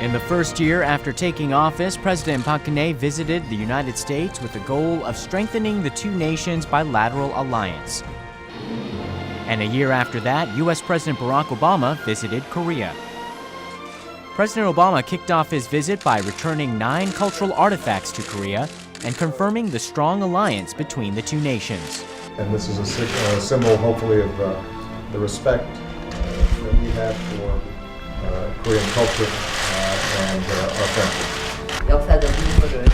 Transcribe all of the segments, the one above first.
In the first year after taking office, President Park Geun-hye visited the United States with the goal of strengthening the two nations' bilateral alliance. And a year after that, U.S. President Barack Obama visited Korea. President Obama kicked off his visit by returning 9 cultural artifacts to Korea and confirming the strong alliance between the two nations. And this is a symbol, hopefully, of the respect that we have for Korean culture and our friendship. 역사적 인물을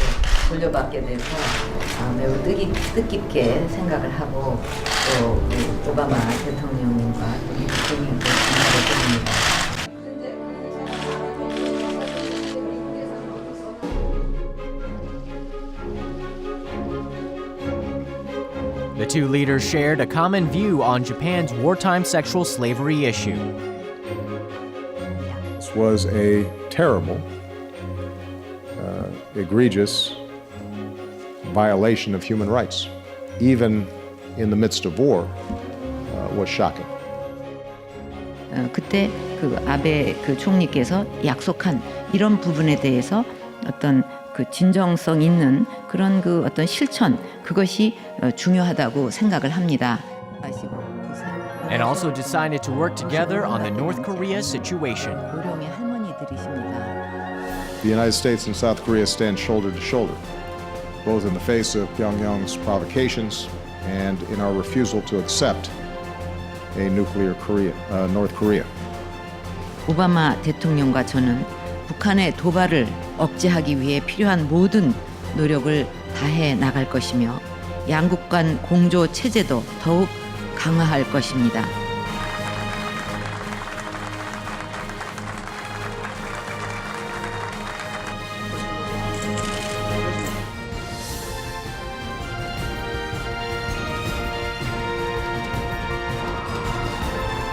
돌려받게 돼서 매우 뜻깊게 생각을 하고 또 오바마 대통령과 미 대통령께 감사를 드립니다. The two leaders shared a common view on Japan's wartime sexual slavery issue. This was a terrible, egregious violation of human rights. Even in the midst of war, was shocking. 그때 그 아베 그 총리께서 약속한 이런 부분에 대해서 어떤 그 진정성 있는 그런 그 어떤 실천 그것이 중요하다고 생각을 합니다. And also decided to work together on the North Korea situation. 고령의 할머니들이십니다. The United States and South Korea stand shoulder to shoulder, both in the face of Pyongyang's provocations and in our refusal to accept a nuclear North Korea. 오바마 대통령과 저는 북한의 도발을 억제하기 위해 필요한 모든 노력을 다해 나갈 것이며 양국 간 공조 체제도 더욱 강화할 것입니다.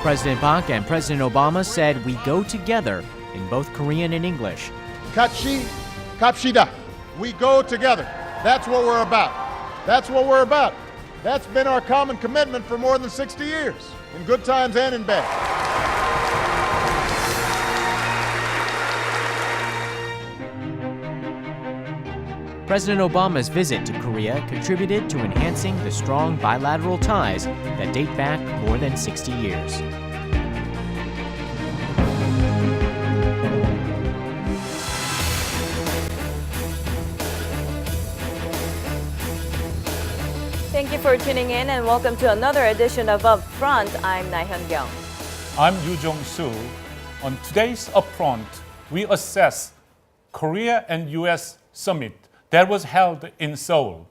President Park and President Obama said we go together in both Korean and English. 같이 갑시다. We go together. That's what we're about. That's what we're about. That's been our common commitment for more than 60 years, in good times and in bad. President Obama's visit to Korea contributed to enhancing the strong bilateral ties that date back more than 60 years. Thank you for tuning in and welcome to another edition of UpFront. I'm Na-hyun Kyung. I'm Yoo Jong-soo. On today's UpFront, we assess Korea and U.S. summit that was held in Seoul.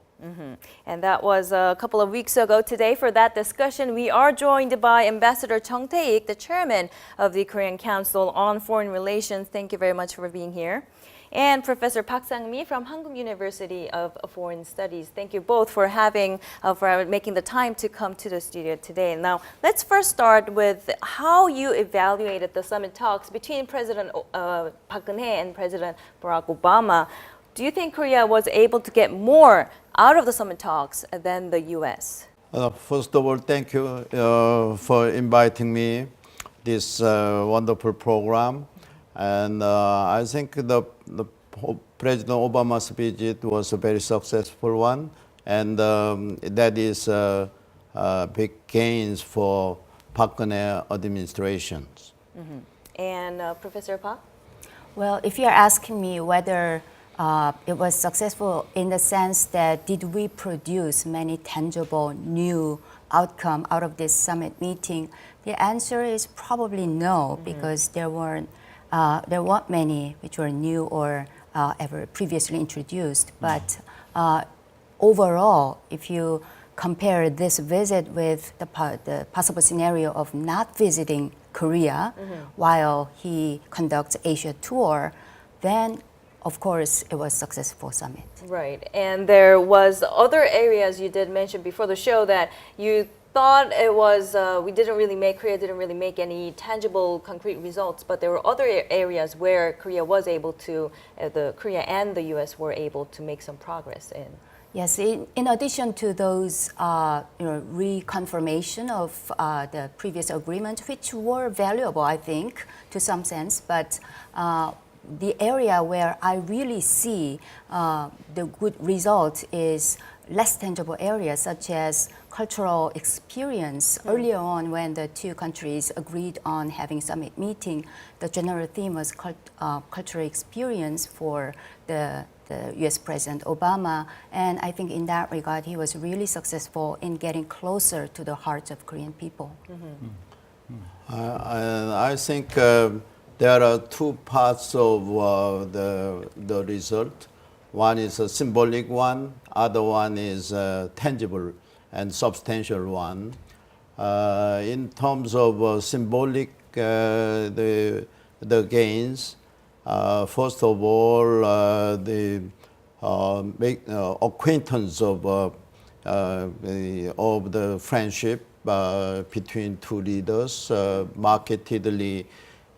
And that was a couple of weeks ago. Today, for that discussion, we are joined by Ambassador Chung Tae-ik, the chairman of the Korean Council on Foreign Relations. Thank you very much for being here. And Professor Park Sang-mi from Hankuk University of Foreign Studies. Thank you both for making the time to come to the studio today. Now, let's first start with how you evaluated the summit talks between President Park Geun-hye and President Barack Obama. Do you think Korea was able to get more out of the summit talks than the U.S.? First of all, thank you for inviting me this wonderful program. And I think the President Obama's visit was a very successful one, and that is big gains for Park Geun-hye administrations. And Professor Park? Well, if you're asking me whether it was successful in the sense that did we produce many tangible new outcome out of this summit meeting, the answer is probably no, because there weren't many which were new or ever previously introduced. But overall, if you compare this visit with the possible scenario of not visiting Korea while he conducts Asia tour, then of course it was a successful summit. Right, and there was other areas you did mention before the show that you thought it was, Korea didn't really make any tangible, concrete results, but there were other areas where Korea was able to, Korea and the U.S. were able to make some progress in. Yes, in addition to those reconfirmation of the previous agreement, which were valuable, I think, to some sense, but the area where I really see the good result is less tangible areas such as cultural experience. Earlier on, when the two countries agreed on having summit meeting, the general theme was cultural experience for the U.S. President Obama, and I think in that regard he was really successful in getting closer to the hearts of Korean people. I think there are two parts of the result. One is a symbolic one, other one is a tangible and substantial one. In terms of symbolic, the gains, first of all, the acquaintance of the friendship between two leaders markedly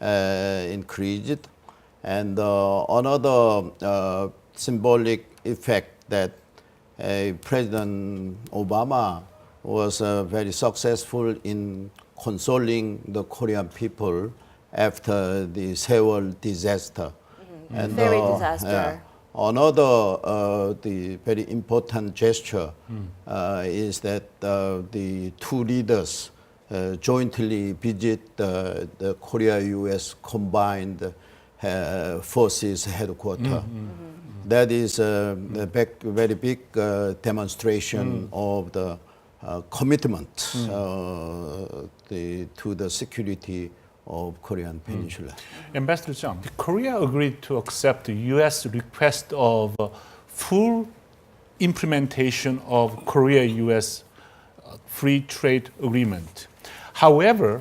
increased, and another symbolic effect that President Obama was very successful in consoling the Korean people after the Seoul disaster. And Ferry disaster. Another the very important gesture is that the two leaders jointly visit the Korea-U.S. combined forces headquarters. That is a very big demonstration of the commitment to the security of Korean Peninsula. Ambassador Chung, Korea agreed to accept the U.S. request of full implementation of Korea-U.S. free trade agreement. However,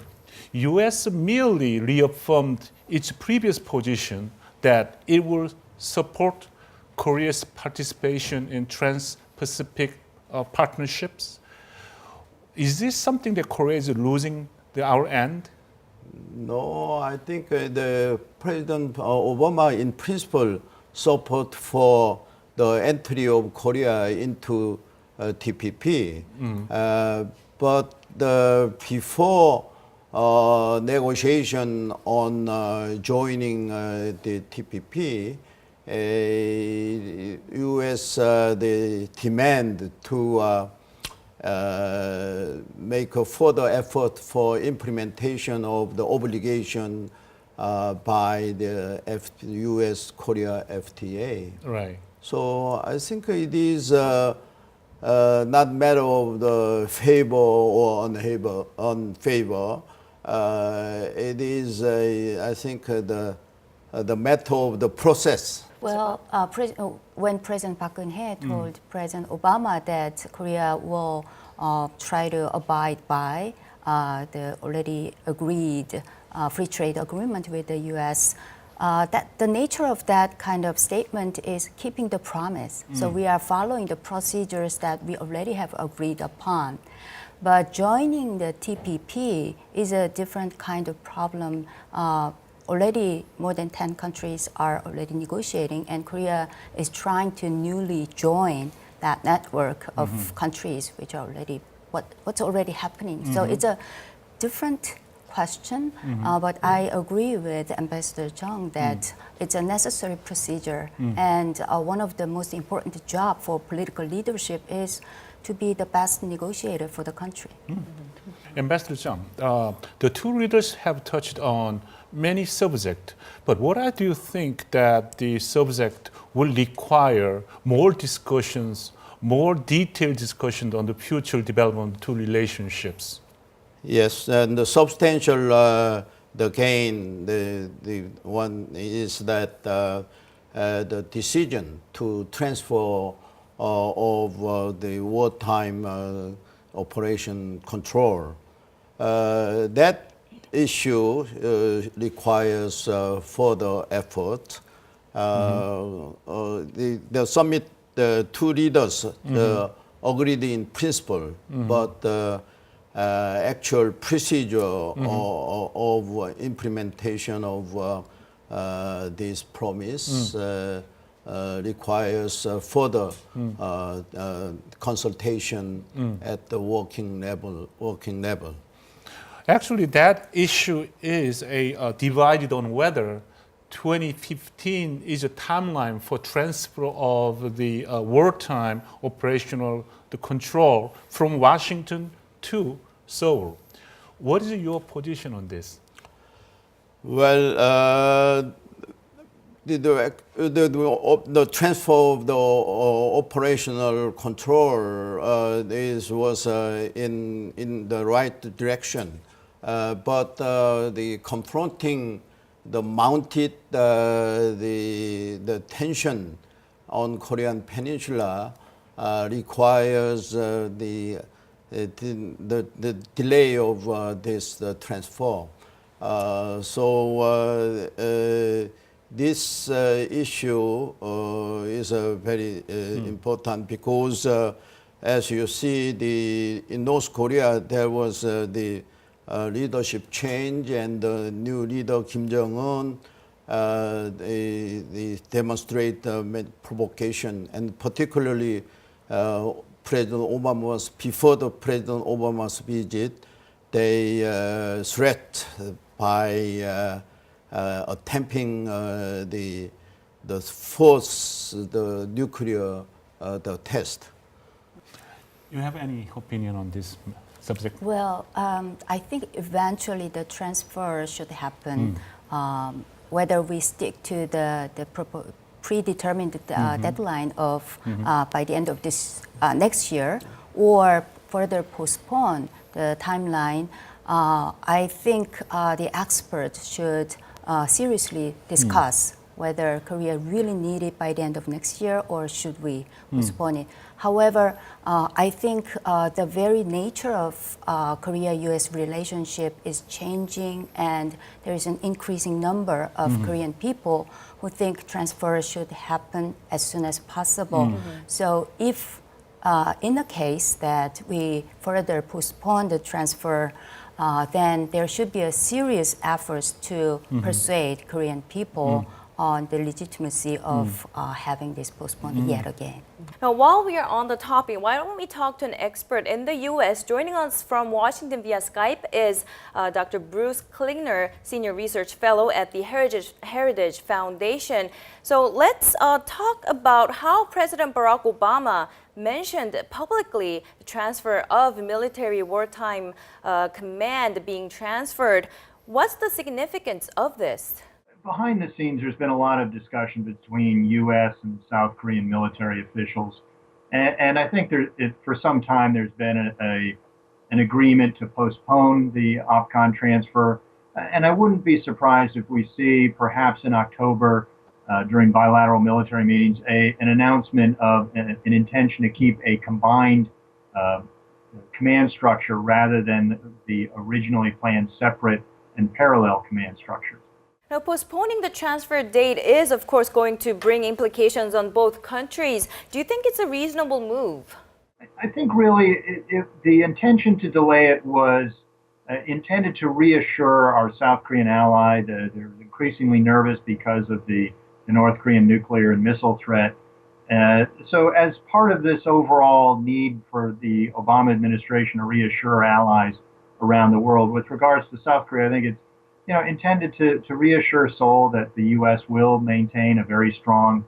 U.S. merely reaffirmed its previous position that it will support Korea's participation in trans-Pacific partnerships. Is this something that Korea is losing our end? No, I think the President Obama, in principle, support for the entry of Korea into TPP. But before negotiation on joining the TPP, U.S. the demand to make a further effort for implementation of the obligation by the U.S.-Korea FTA. Right. So I think it is not matter of the favor or unfavor. It is, I think, the matter of the process. Well, when President Park Geun-hye told President Obama that Korea will try to abide by the already agreed free trade agreement with the U.S., that the nature of that kind of statement is keeping the promise. So we are following the procedures that we already have agreed upon. But joining the TPP is a different kind of problem. Already more than 10 countries are already negotiating, and Korea is trying to newly join that network of countries which are already what's already happening. So it's a different question, but I agree with Ambassador Chung that it's a necessary procedure, and one of the most important job for political leadership is to be the best negotiator for the country. Ambassador Chung, the two leaders have touched on many subjects, but what do you think that the subject will require more discussions, more detailed discussions on the future development of two relationships? Yes, and the substantial the gain, the one is that the decision to transfer of the wartime operation control, that issue requires further effort. The summit, the two leaders agreed in principle, but actual procedure of implementation of this promise requires further consultation at the working level. Actually, that issue is divided on whether 2015 is a timeline for transfer of the wartime operational control from Washington to Seoul. What is your position on this? Well, the transfer of the operational control was in the right direction, but the confronting the mounted the tension on Korean Peninsula requires the delay of this transfer. This issue is very important because, as you see, in North Korea there was the leadership change, and the new leader Kim Jong-un they demonstrate provocation, and particularly before the President Obama's visit, they threat by attempting the nuclear test. You have any opinion on this subject? Well, I think eventually the transfer should happen, whether we stick to the predetermined deadline of by the end of this next year, or further postpone the timeline. I think the experts should seriously discuss whether Korea really need it by the end of next year, or should we postpone it. However, I think the very nature of Korea-U.S. relationship is changing, and there is an increasing number of Korean people who think transfer should happen as soon as possible. So if in the case that we further postpone the transfer, then there should be a serious effort to persuade Korean people on the legitimacy of having this postponed yet again. Now, while we are on the topic, why don't we talk to an expert in the U.S. Joining us from Washington via Skype is Dr. Bruce Klingner, Senior Research Fellow at the Heritage Foundation. So let's talk about how President Barack Obama mentioned publicly the transfer of military wartime command being transferred. What's the significance of this? Behind the scenes, there's been a lot of discussion between U.S. and South Korean military officials. And I think for some time there's been an agreement to postpone the OPCON transfer. And I wouldn't be surprised if we see, perhaps in October, during bilateral military meetings, an announcement of an intention to keep a combined command structure rather than the originally planned separate and parallel command structures. Now, postponing the transfer date is, of course, going to bring implications on both countries. Do you think it's a reasonable move? I think really the intention to delay it was intended to reassure our South Korean ally. They're increasingly nervous because of the North Korean nuclear and missile threat. So as part of this overall need for the Obama administration to reassure allies around the world, with regards to South Korea, I think it's intended to reassure Seoul that the U.S. will maintain a very strong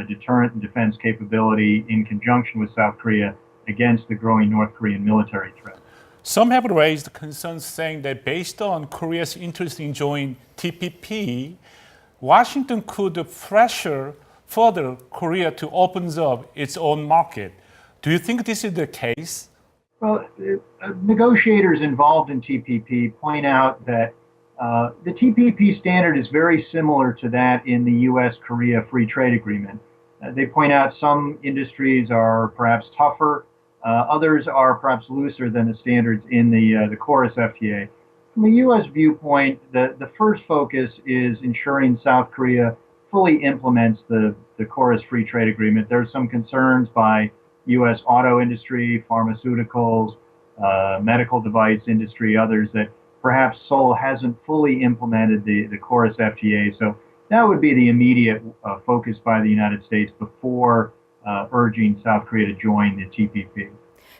deterrent and defense capability in conjunction with South Korea against the growing North Korean military threat. Some have raised concerns saying that based on Korea's interest in joining TPP, Washington could pressure further Korea to open up its own market. Do you think this is the case? Well, negotiators involved in TPP point out that the TPP standard is very similar to that in the U.S.-Korea Free Trade Agreement. They point out some industries are perhaps tougher, others are perhaps looser than the standards in the KoreaUS FTA. From a U.S. viewpoint, the first focus is ensuring South Korea fully implements the KoreaUS Free Trade Agreement. There are some concerns by U.S. auto industry, pharmaceuticals, medical device industry, others that perhaps Seoul hasn't fully implemented the KoreaUS FTA. So that would be the immediate focus by the United States before urging South Korea to join the TPP.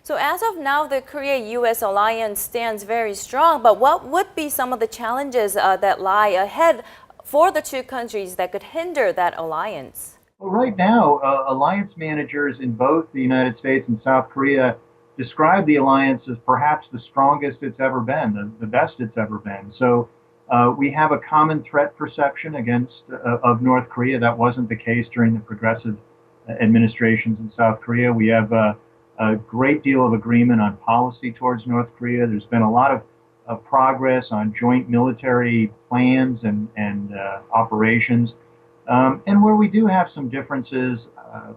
So as of now, the Korea-U.S. alliance stands very strong, but what would be some of the challenges that lie ahead for the two countries that could hinder that alliance? Well, right now, alliance managers in both the United States and South Korea describe the alliance as perhaps the strongest it's ever been, the best it's ever been. So we have a common threat perception of North Korea. That wasn't the case during the progressive administrations in South Korea. We have a great deal of agreement on policy towards North Korea. There's been a lot of progress on joint military plans and operations. And where we do have some differences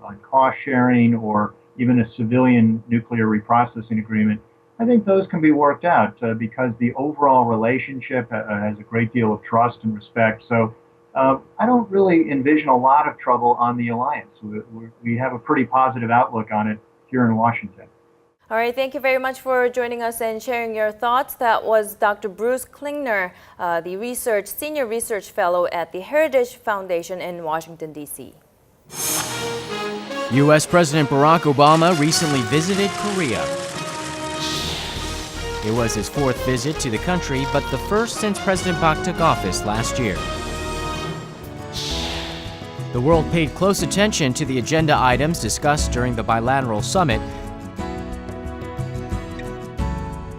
on cost sharing or even a civilian nuclear reprocessing agreement, I think those can be worked out because the overall relationship has a great deal of trust and respect. So I don't really envision a lot of trouble on the alliance. We have a pretty positive outlook on it here in Washington. All right, thank you very much for joining us and sharing your thoughts. That was Dr. Bruce Klingner, the Senior Research Fellow at the Heritage Foundation in Washington, D.C. U.S. President Barack Obama recently visited Korea. It was his fourth visit to the country, but the first since President Park took office last year. The world paid close attention to the agenda items discussed during the bilateral summit.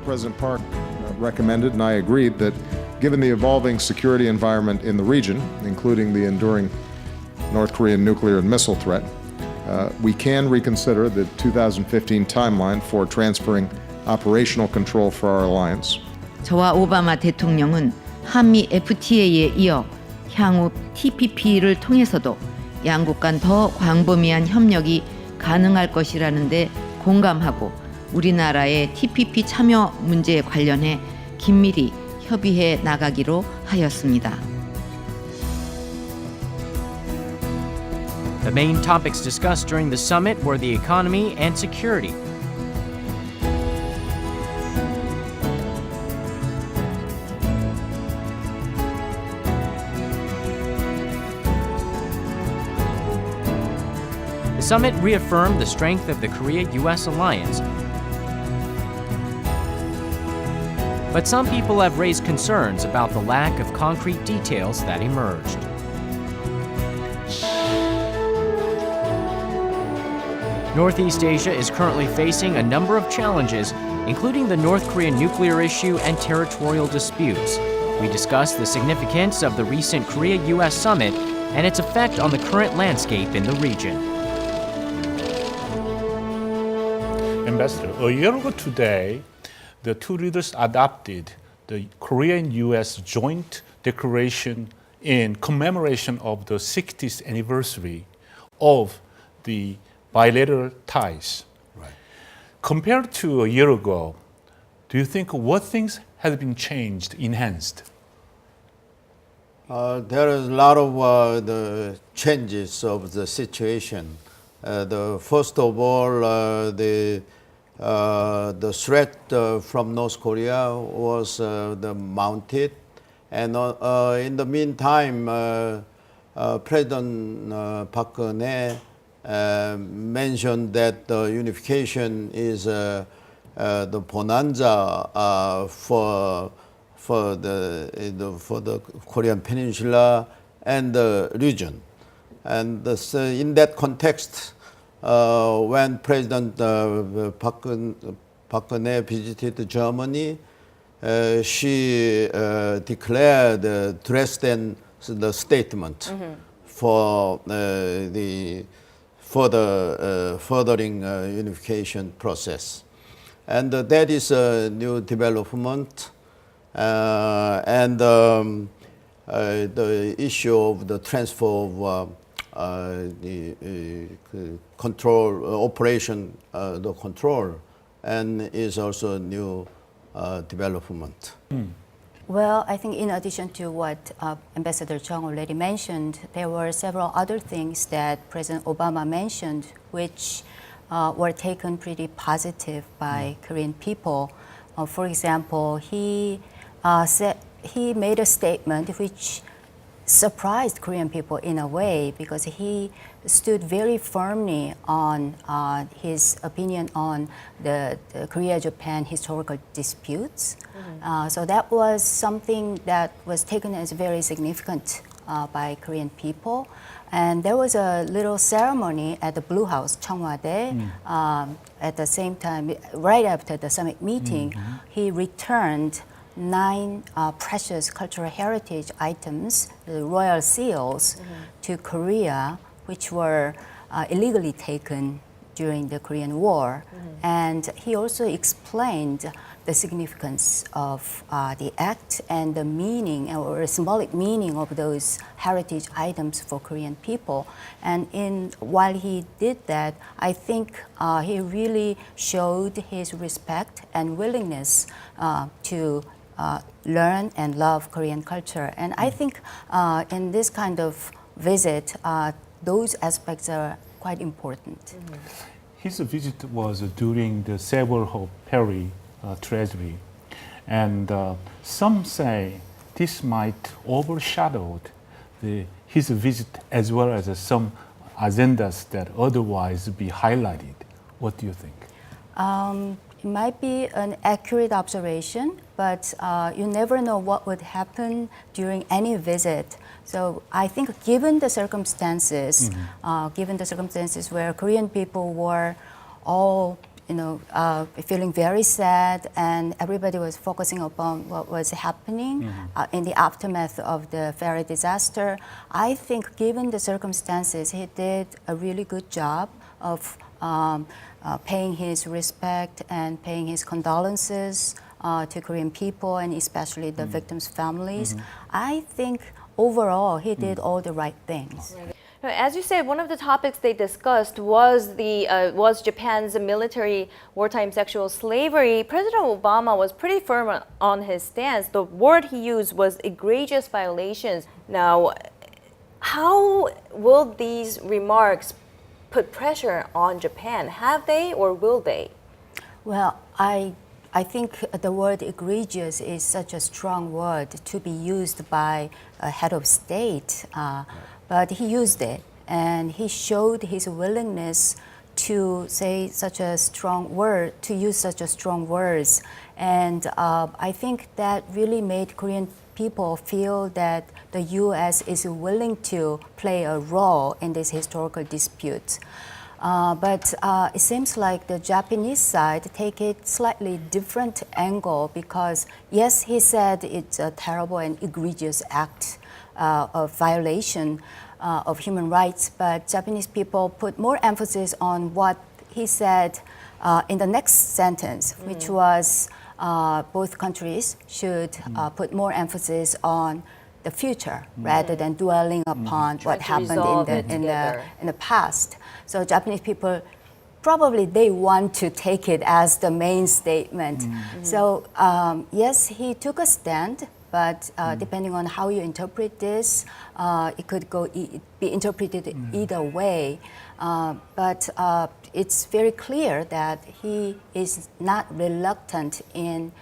President Park recommended, and I agreed, that given the evolving security environment in the region, including the enduring North Korean nuclear and missile threat, we can reconsider the 2015 timeline for transferring operational control for our alliance. 저와 오바마 대통령은 한미 FTA에 이어 향후 TPP를 통해서도 양국 간 더 광범위한 협력이 가능할 것이라는 데 공감하고 우리나라의 TPP 참여 문제에 관련해 긴밀히 협의해 나가기로 하였습니다. The main topics discussed during the summit were the economy and security. The summit reaffirmed the strength of the Korea-U.S. alliance. But some people have raised concerns about the lack of concrete details that emerged. Northeast Asia is currently facing a number of challenges, including the North Korean nuclear issue and territorial disputes. We discussed the significance of the recent Korea-U.S. summit and its effect on the current landscape in the region. Ambassador, a year ago today, the two leaders adopted the Korea-U.S. joint declaration in commemoration of the 60th anniversary of the bilateral ties. Right. Compared to a year ago, do you think what things have been changed, enhanced? There is a lot of the changes of the situation. First of all, the threat from North Korea was mounted, and in the meantime, President Park Geun-hye mentioned that unification is the bonanza for the Korean Peninsula and the region, and in that context, when President Park Geun-hye visited Germany, she declared Dresden the statement for the furthering unification process, and that is a new development, and the issue of the transfer of the control operation, the control, and is also a new development. Well, I think in addition to what Ambassador Chung already mentioned, there were several other things that President Obama mentioned which were taken pretty positive by Korean people. For example, he made a statement which surprised Korean people in a way, because he stood very firmly on his opinion on the Korea-Japan historical disputes. So that was something that was taken as very significant by Korean people. And there was a little ceremony at the Blue House, Cheongwade. At the same time, right after the summit meeting, he returned 9 precious cultural heritage items, the royal seals, to Korea, which were illegally taken during the Korean War. And he also explained the significance of the act and the meaning or symbolic meaning of those heritage items for Korean people. And while he did that, I think he really showed his respect and willingness to learn and love Korean culture. And I think in this kind of visit, those aspects are quite important. His visit was during the Sewol-ho Perry tragedy, and some say this might overshadow his visit as well as some agendas that otherwise be highlighted. What do you think? It might be an accurate observation, but you never know what would happen during any visit. So I think given the circumstances, where Korean people were all feeling very sad, and everybody was focusing upon what was happening in the aftermath of the ferry disaster, I think given the circumstances, he did a really good job of paying his respect and paying his condolences to Korean people and especially the victims' families. I think overall he did all the right things. As you said, one of the topics they discussed was Japan's military wartime sexual slavery. President Obama was pretty firm on his stance. The word he used was egregious violations. Now, how will these remarks put pressure on Japan? Have they or will they? Well, I think the word egregious is such a strong word to be used by a head of state. But he used it, and he showed his willingness to say such a strong word, to use such a strong words. And I think that really made Korean people feel that the U.S. is willing to play a role in this historical dispute. But it seems like the Japanese side take it slightly different angle because, yes, he said it's a terrible and egregious act of violation of human rights, but Japanese people put more emphasis on what he said in the next sentence, which was both countries should put more emphasis on the future rather than dwelling upon what happened in the past. So Japanese people probably they want to take it as the main statement. So yes, he took a stand, but depending on how you interpret this, it could be interpreted either way. But it's very clear that he is not reluctant in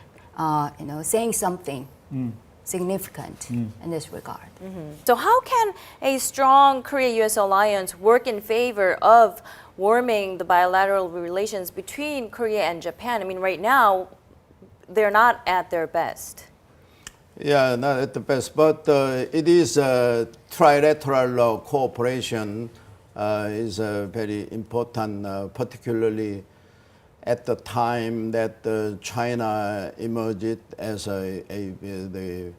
saying something significant in this regard. So how can a strong Korea-U.S. alliance work in favor of warming the bilateral relations between Korea and Japan? I mean, right now, they're not at their best. Yeah, not at the best, but it is trilateral cooperation is very important, particularly at the time that China emerged as the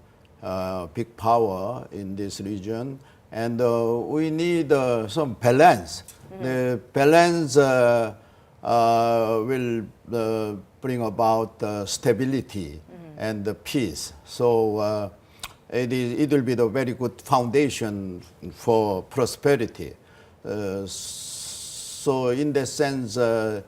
big power in this region, and we need some balance. The balance will bring about stability and peace. So it will be the very good foundation for prosperity. So in that sense, I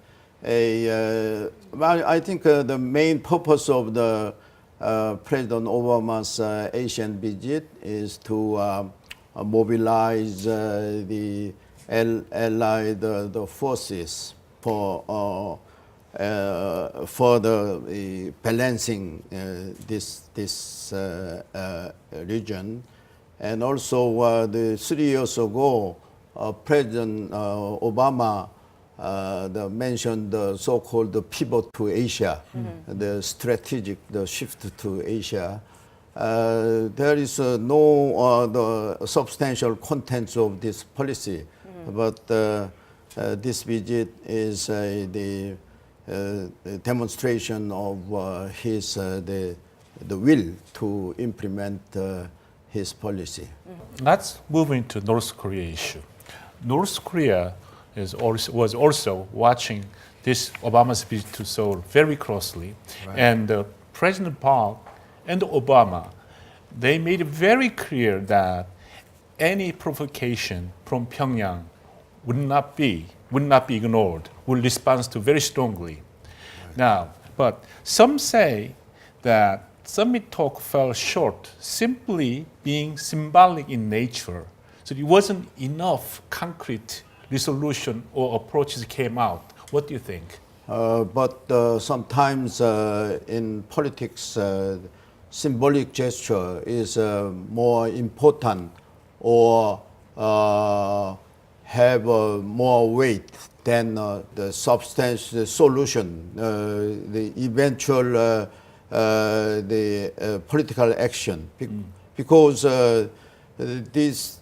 think the main purpose of the President Obama's Asian visit is to mobilize the allied forces for the balancing this region, and also the 3 years ago, President Obama mentioned the so-called pivot to Asia, the strategic shift to Asia, there is no the substantial contents of this policy, but this visit is the demonstration of his the will to implement his policy. Let's move into North Korea issue. North Korea was also watching this Obama's visit to Seoul very closely, and President Park and Obama, they made it very clear that any provocation from Pyongyang would not be ignored, would respond to very strongly. Now, but some say that summit talk fell short, simply being symbolic in nature. So it wasn't enough concrete resolution or approaches came out. What do you think? But sometimes in politics, symbolic gesture is more important or have more weight than the substantial solution, the eventual the political action. Because this,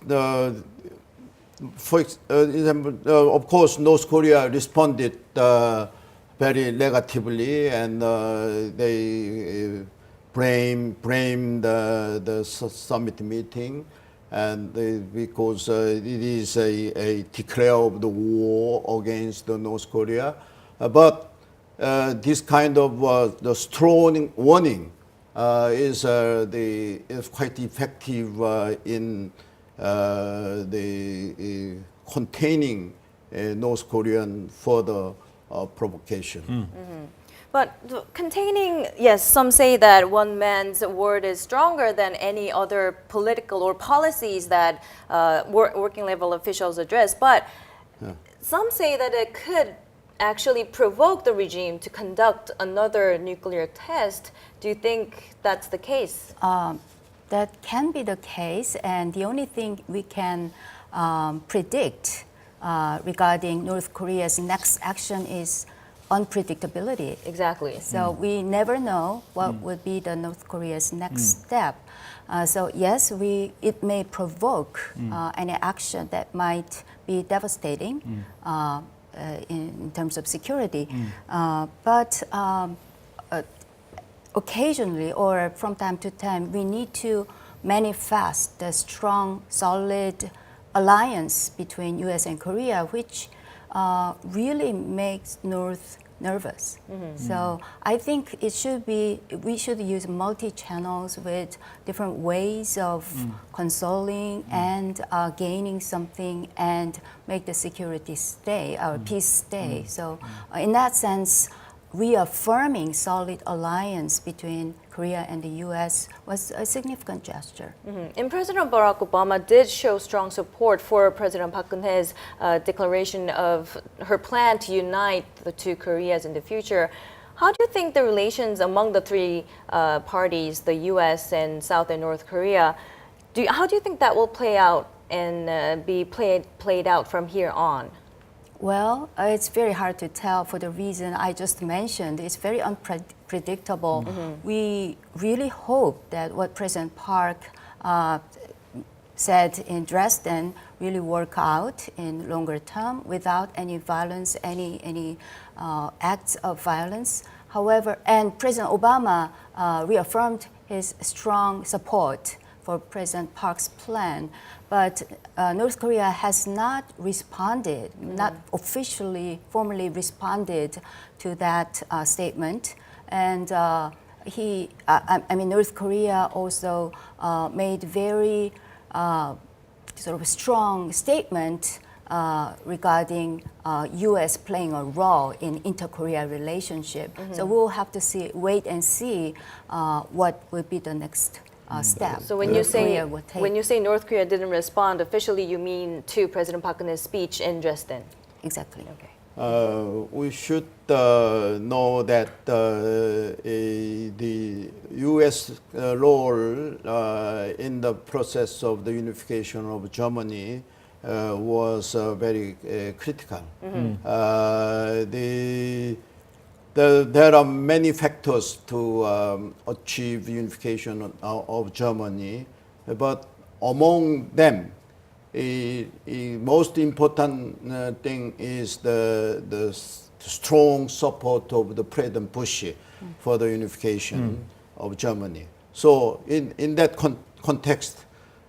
for example, of course, North Korea responded very negatively, and they blamed the summit meeting, and because it is a declare of the war against the North Korea. But this kind of the strong warning is quite effective in the containing North Korean further provocation. But containing, yes, some say that one man's word is stronger than any other political or policies that working level officials address. But some say that it could actually provoke the regime to conduct another nuclear test. Do you think that's the case? That can be the case, and the only thing we can predict regarding North Korea's next action is unpredictability. Exactly. So we never know what would be the North Korea's next step. So yes, it may provoke any action that might be devastating in terms of security. But occasionally or from time to time, we need to manifest the strong, solid alliance between U.S. and Korea, which really makes North nervous. So I think we should use multi-channels with different ways of consoling and gaining something and make the security stay, our peace stay. So in that sense, reaffirming solid alliance between Korea and the U.S. was a significant gesture. And President Barack Obama did show strong support for President Park Geun-hye's declaration of her plan to unite the two Koreas in the future. How do you think the relations among the three parties, the U.S. and South and North Korea, how do you think that will play out and be played out from here on? Well, it's very hard to tell for the reason I just mentioned. It's very unpredictable. We really hope that what President Park said in Dresden really work out in longer term without any violence, any acts of violence. However, and President Obama reaffirmed his strong support for President Park's plan. But North Korea has not responded, not officially, formally responded to that statement. And North Korea also made very sort of strong statement regarding U.S. playing a role in inter-Korea relationship. So we'll have to wait and see what will be the next step. So when you say North Korea didn't respond officially, you mean to President Park Geun-hye's speech in Dresden? Exactly. Okay. We should know that the U.S. role in the process of the unification of Germany was very critical. The there are many factors to achieve unification of Germany, but among them, a most important thing is the strong support of the President Bush for the unification of Germany. So in that context,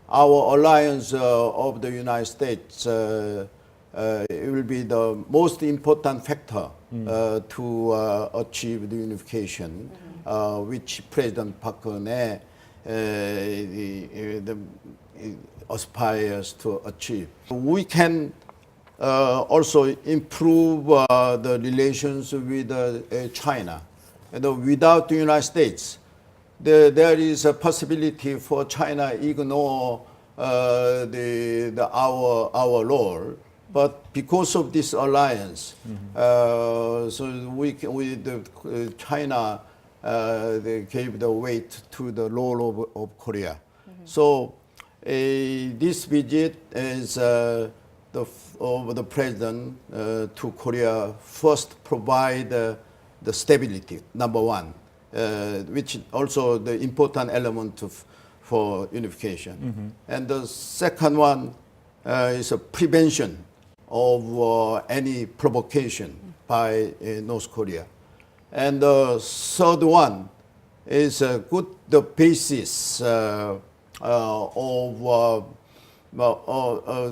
our alliance of the United States it will be the most important factor to achieve the unification, which President Park Geun-hye aspires to achieve. We can also improve the relations with China. And without the United States, there is a possibility for China ignore our role. But because of this alliance, so China they gave the weight to the role of Korea. So this visit is of the president to Korea first provide the stability, number one, which also the important element for unification. And the second one is a prevention of any provocation by North Korea. And the third one is a good basis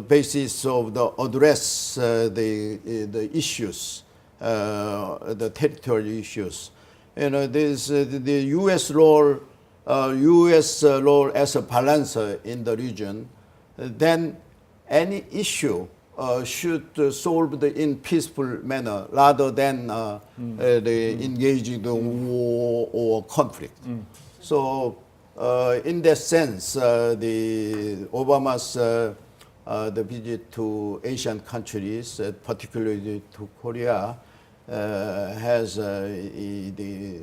basis of the address the issues, the territorial issues. You know, the U.S. role as a balancer in the region. Then any issue should solve in peaceful manner rather than engaging the war or conflict. So in that sense, the Obama's the visit to Asian countries, particularly to Korea, has the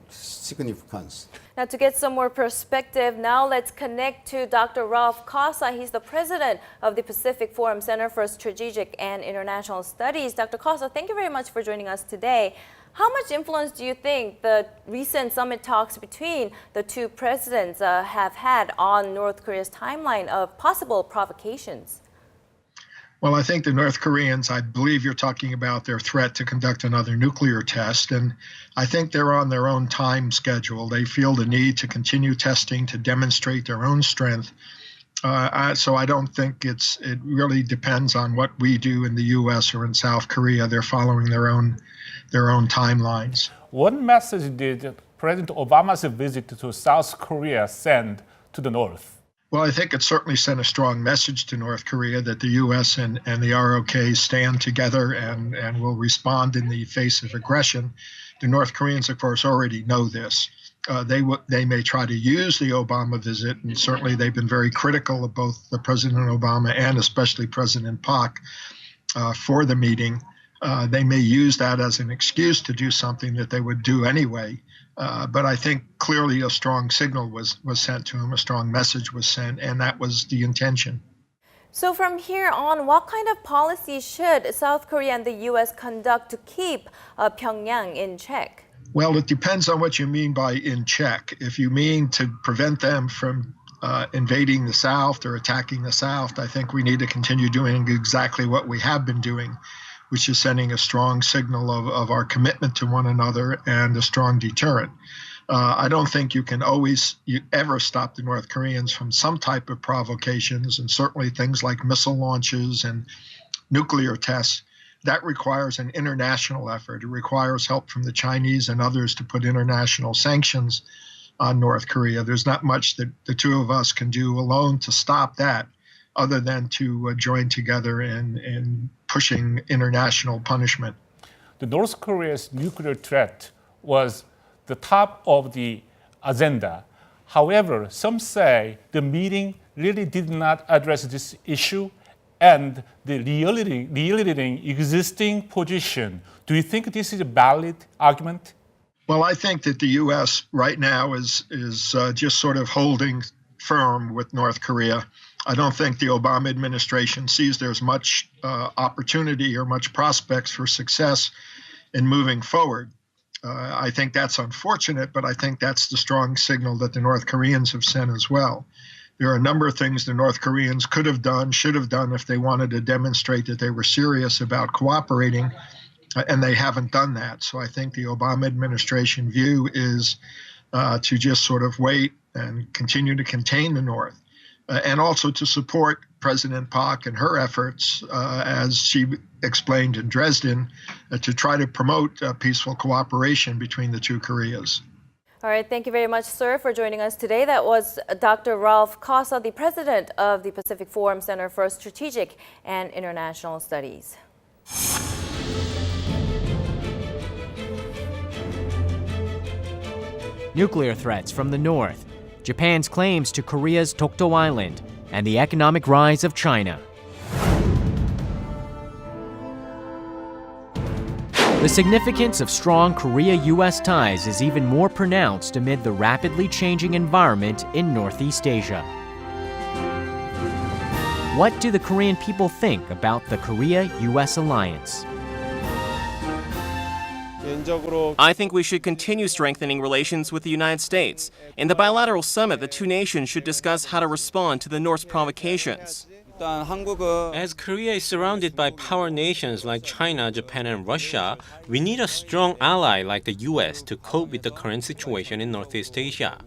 significance. Now, to get some more perspective, now let's connect to Dr. Ralph Costa. He's the president of the Pacific Forum Center for Strategic and International Studies. Dr. Costa, thank you very much for joining us today. How much influence do you think the recent summit talks between the two presidents have had on North Korea's timeline of possible provocations? Well, I think the North Koreans, I believe you're talking about their threat to conduct another nuclear test, and I think they're on their own time schedule. They feel the need to continue testing to demonstrate their own strength. So I don't think it really depends on what we do in the U.S. or in South Korea. They're following their own timelines. What message did President Obama's visit to South Korea send to the North? Well, I think it certainly sent a strong message to North Korea that the U.S. and the ROK stand together and will respond in the face of aggression. The North Koreans, of course, already know this. They may try to use the Obama visit, and certainly they've been very critical of both the President Obama and especially President Park for the meeting. They may use that as an excuse to do something that they would do anyway. But I think clearly a strong signal was sent to him, a strong message was sent, and that was the intention. So from here on, what kind of policy should South Korea and the U.S. conduct to keep Pyongyang in check? Well, it depends on what you mean by in check. If you mean to prevent them from invading the South or attacking the South, I think we need to continue doing exactly what we have been doing, which is sending a strong signal of our commitment to one another and a strong deterrent. I don't think you can ever stop the North Koreans from some type of provocations, and certainly things like missile launches and nuclear tests. That requires an international effort. It requires help from the Chinese and others to put international sanctions on North Korea. There's not much that the two of us can do alone to stop that, other than to join together in pushing international punishment. The North Korea's nuclear threat was the top of the agenda. However, some say the meeting really did not address this issue and the reiterating existing position. Do you think this is a valid argument? Well, I think that the U.S. right now is just sort of holding firm with North Korea. I don't think the Obama administration sees there's much opportunity or much prospects for success in moving forward. I think that's unfortunate, but I think that's the strong signal that the North Koreans have sent as well. There are a number of things the North Koreans could have done, should have done if they wanted to demonstrate that they were serious about cooperating, and they haven't done that. So I think the Obama administration view is to just sort of wait and continue to contain the North, and also to support President Park and her efforts, as she explained in Dresden, to try to promote peaceful cooperation between the two Koreas. All right, thank you very much, sir, for joining us today. That was Dr. Ralph Costa, the president of the Pacific Forum Center for Strategic and International Studies. Nuclear threats from the north, Japan's claims to Korea's Dokdo Island, and the economic rise of China. The significance of strong Korea-U.S. ties is even more pronounced amid the rapidly changing environment in Northeast Asia. What do the Korean people think about the Korea-U.S. alliance? I think we should continue strengthening relations with the United States. In the bilateral summit, the two nations should discuss how to respond to the North's provocations. As Korea is surrounded by power nations like China, Japan, and Russia, we need a strong ally like the U.S. to cope with the current situation in Northeast Asia.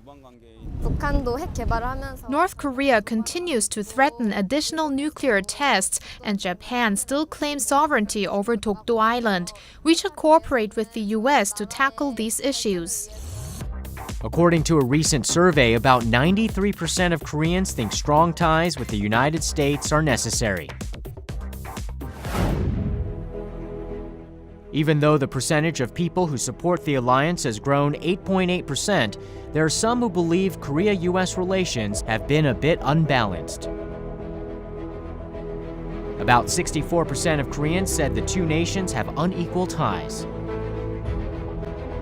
North Korea continues to threaten additional nuclear tests, and Japan still claims sovereignty over Dokdo Island. We should cooperate with the U.S. to tackle these issues. According to a recent survey, about 93% of Koreans think strong ties with the United States are necessary. Even though the percentage of people who support the alliance has grown 8.8%, there are some who believe Korea-U.S. relations have been a bit unbalanced. About 64% of Koreans said the two nations have unequal ties.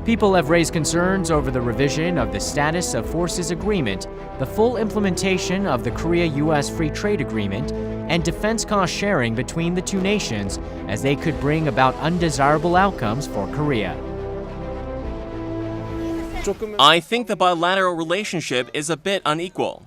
People have raised concerns over the revision of the Status of Forces Agreement, the full implementation of the Korea-U.S. Free Trade Agreement, and defense cost sharing between the two nations, as they could bring about undesirable outcomes for Korea. I think the bilateral relationship is a bit unequal.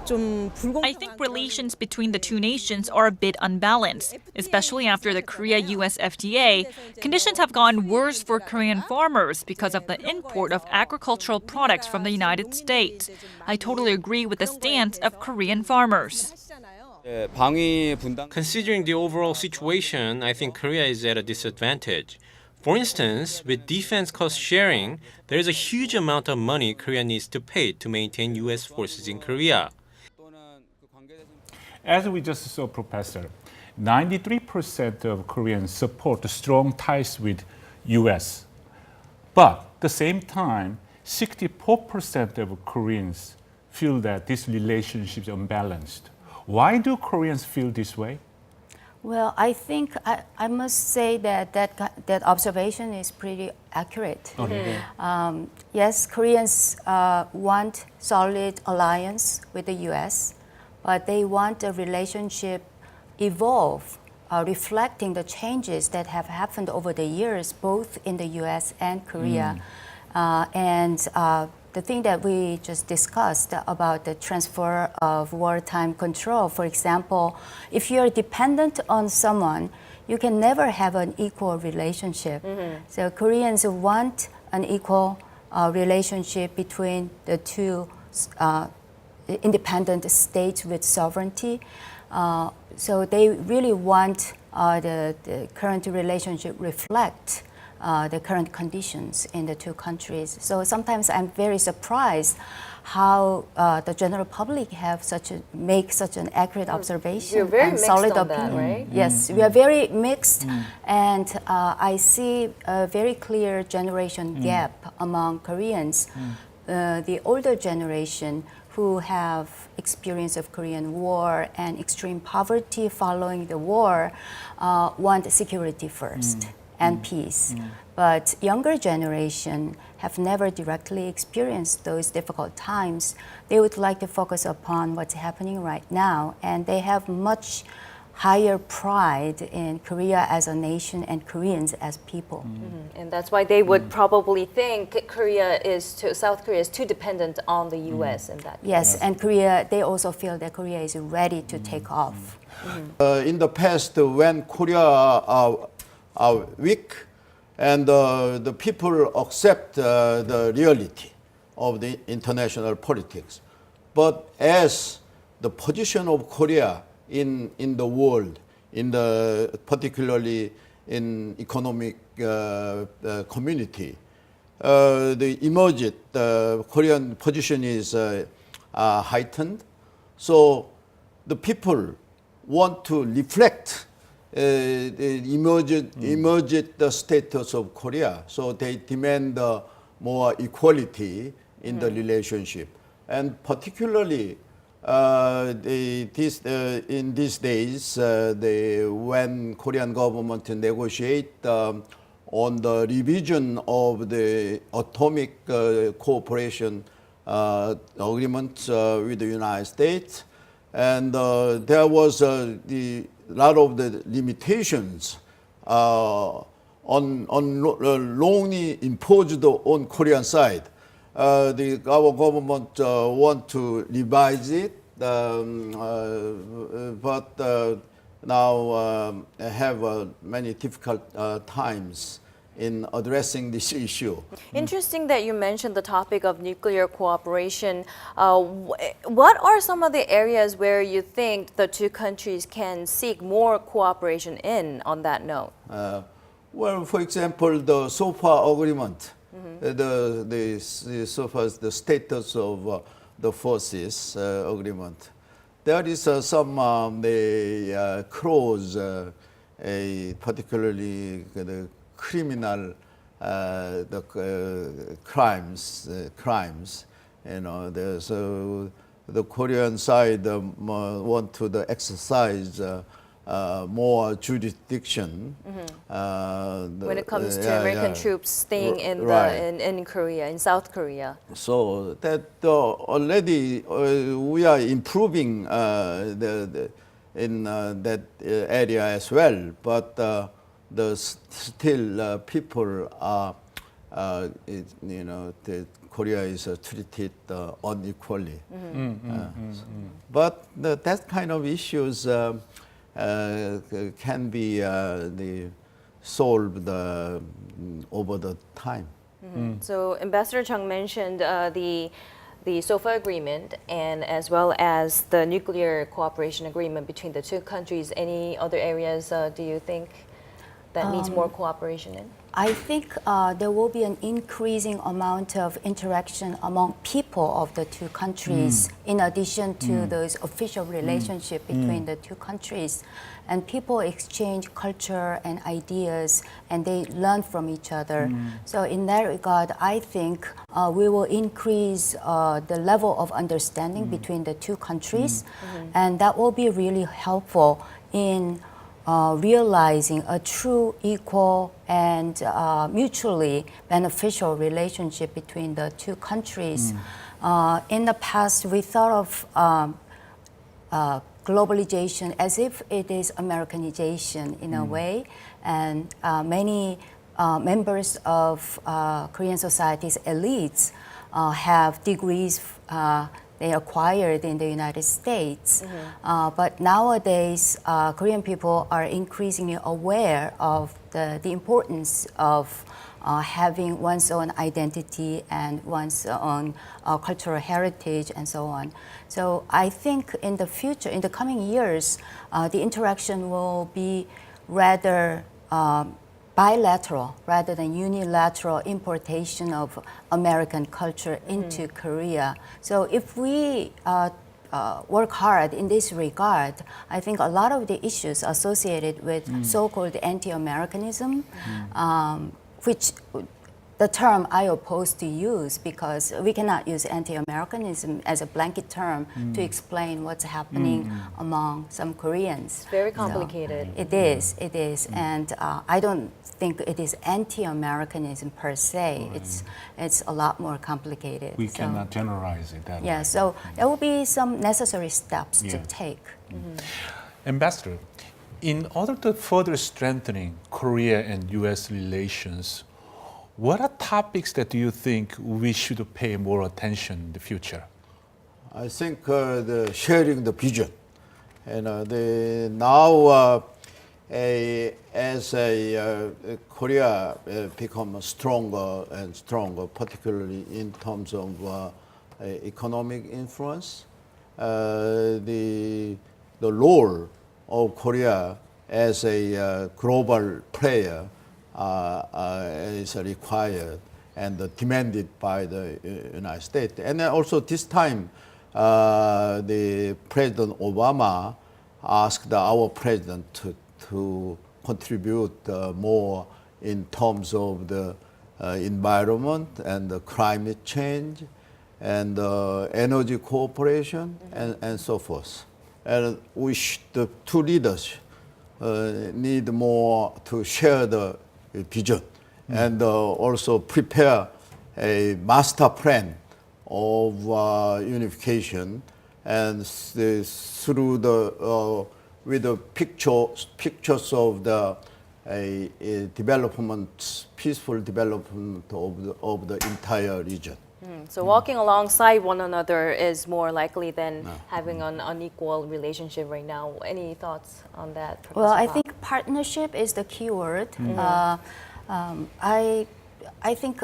I think relations between the two nations are a bit unbalanced, especially after the Korea-U.S. FTA. Conditions have gotten worse for Korean farmers because of the import of agricultural products from the United States. I totally agree with the stance of Korean farmers. Considering the overall situation, I think Korea is at a disadvantage. For instance, with defense cost sharing, there is a huge amount of money Korea needs to pay to maintain U.S. forces in Korea. As we just saw, Professor, 93% of Koreans support strong ties with U.S. But at the same time, 64% of Koreans feel that this relationship is unbalanced. Why do Koreans feel this way? Well, I think I must say that observation is pretty accurate. Yes, Koreans want solid alliance with the U.S., but they want the relationship evolve, reflecting the changes that have happened over the years, both in the U.S. and Korea. And the thing that we just discussed about the transfer of wartime control, for example, if you're dependent on someone, you can never have an equal relationship. So Koreans want an equal relationship between the two independent states with sovereignty. So they really want the current relationship reflect the current conditions in the two countries. So sometimes I'm very surprised how the general public have make such an accurate observation. You're very and mixed solid on opinion. that, right? Yes, we are very mixed, and I see a very clear generation gap among Koreans. The older generation who have experience of Korean War and extreme poverty following the war want security first and peace. But younger generation have never directly experienced those difficult times. They would like to focus upon what's happening right now, and they have much higher pride in Korea as a nation and Koreans as people. And that's why they would probably think South Korea is too dependent on the U.S. in that. Yes, and Korea, they also feel that Korea is ready to take off. In the past, when Korea are weak, and the people accept the reality of the international politics, but as the position of Korea in the world, particularly in economic community, the emerged Korean position is heightened. So the people want to reflect the emerged status of Korea. So they demand more equality in the relationship, and particularly in these days, when Korean government negotiate on the revision of the atomic cooperation agreement with the United States, and there was a lot of the limitations long imposed on Korean side. Our government want to revise it, but now have many difficult times in addressing this issue. Interesting that you mentioned the topic of nuclear cooperation. What are some of the areas where you think the two countries can seek more cooperation in on that note? Well, for example, the SOFA agreement. So far as the status of the forces agreement, there is some clause, particularly the criminal crimes. You know, the Korean side want to exercise more jurisdiction when it comes to American troops staying in Korea, in South Korea. So that already we are improving in that area as well, but still people are, Korea is treated unequally. But that kind of issues can be solved over the time. So Ambassador Chung mentioned the SOFA agreement and as well as the nuclear cooperation agreement between the two countries. Any other areas do you think that needs more cooperation in? I think there will be an increasing amount of interaction among people of the two countries in addition to those official relationship between the two countries. And people exchange culture and ideas and they learn from each other. So in that regard, I think we will increase the level of understanding between the two countries, and that will be really helpful in realizing a true, equal, and mutually beneficial relationship between the two countries. In the past, we thought of globalization as if it is Americanization in a way, and many members of Korean society's elites have degrees they acquired in the United States. But nowadays, Korean people are increasingly aware of the importance of having one's own identity and one's own cultural heritage and so on. So I think in the future, in the coming years, the interaction will be rather bilateral rather than unilateral importation of American culture into Korea. So if we work hard in this regard, I think a lot of the issues associated with so-called anti-Americanism, which the term I oppose to use because we cannot use anti-Americanism as a blanket term to explain what's happening among some Koreans. It's very complicated. So it is. And I don't think it is anti-Americanism per se. Right. It's a lot more complicated. We cannot generalize it that way. Yeah, so there will be some necessary steps to take. Ambassador, in order to further strengthening Korea and U.S. relations, what are topics that you think we should pay more attention in the future? I think the sharing the vision, and now as Korea become stronger and stronger, particularly in terms of economic influence, the role of Korea as a global player is required and demanded by the United States. And also this time, the President Obama asked our president to contribute more in terms of the environment and the climate change and energy cooperation and so forth. And the two leaders need more to share the vision and also prepare a master plan of unification, and through the with the pictures of the development, peaceful development of the entire region. So walking alongside one another is more likely than having an unequal relationship right now. Any thoughts on that, Professor Well, I Park? think partnership is the key word. I think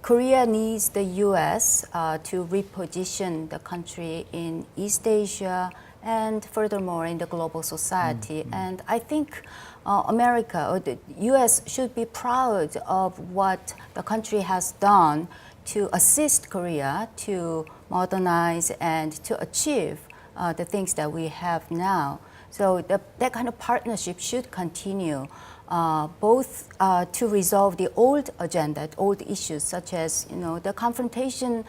Korea needs the U.S. To reposition the country in East Asia and furthermore in the global society. And I think America or the U.S. should be proud of what the country has done to assist Korea to modernize and to achieve the things that we have now. So that kind of partnership should continue, both to resolve the old agenda, old issues, such as the confrontation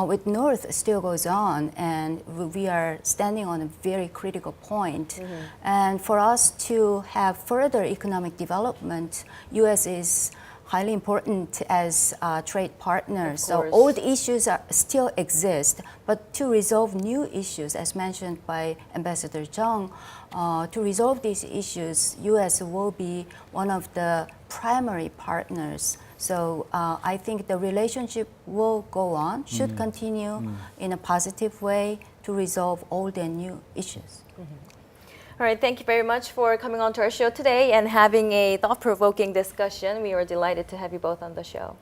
with North still goes on, and we are standing on a very critical point. And for us to have further economic development, U.S. is highly important as trade partners. So old issues still exist, but to resolve new issues, as mentioned by Ambassador Chung, to resolve these issues, U.S. will be one of the primary partners. So I think the relationship will go on, should continue in a positive way to resolve old and new issues. All right, thank you very much for coming on to our show today and having a thought-provoking discussion. We were delighted to have you both on the show.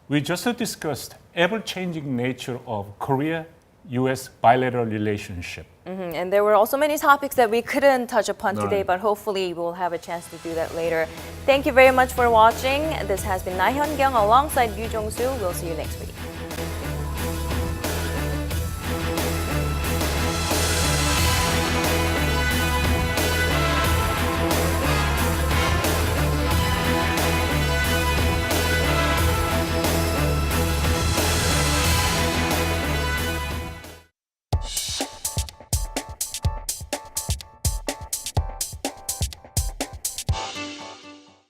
We just discussed ever-changing nature of Korea-U.S. bilateral relationship. And there were also many topics that we couldn't touch upon today, but hopefully we'll have a chance to do that later. Thank you very much for watching. This has been Na Hyun-kyung alongside Yu Jong-soo. We'll see you next week.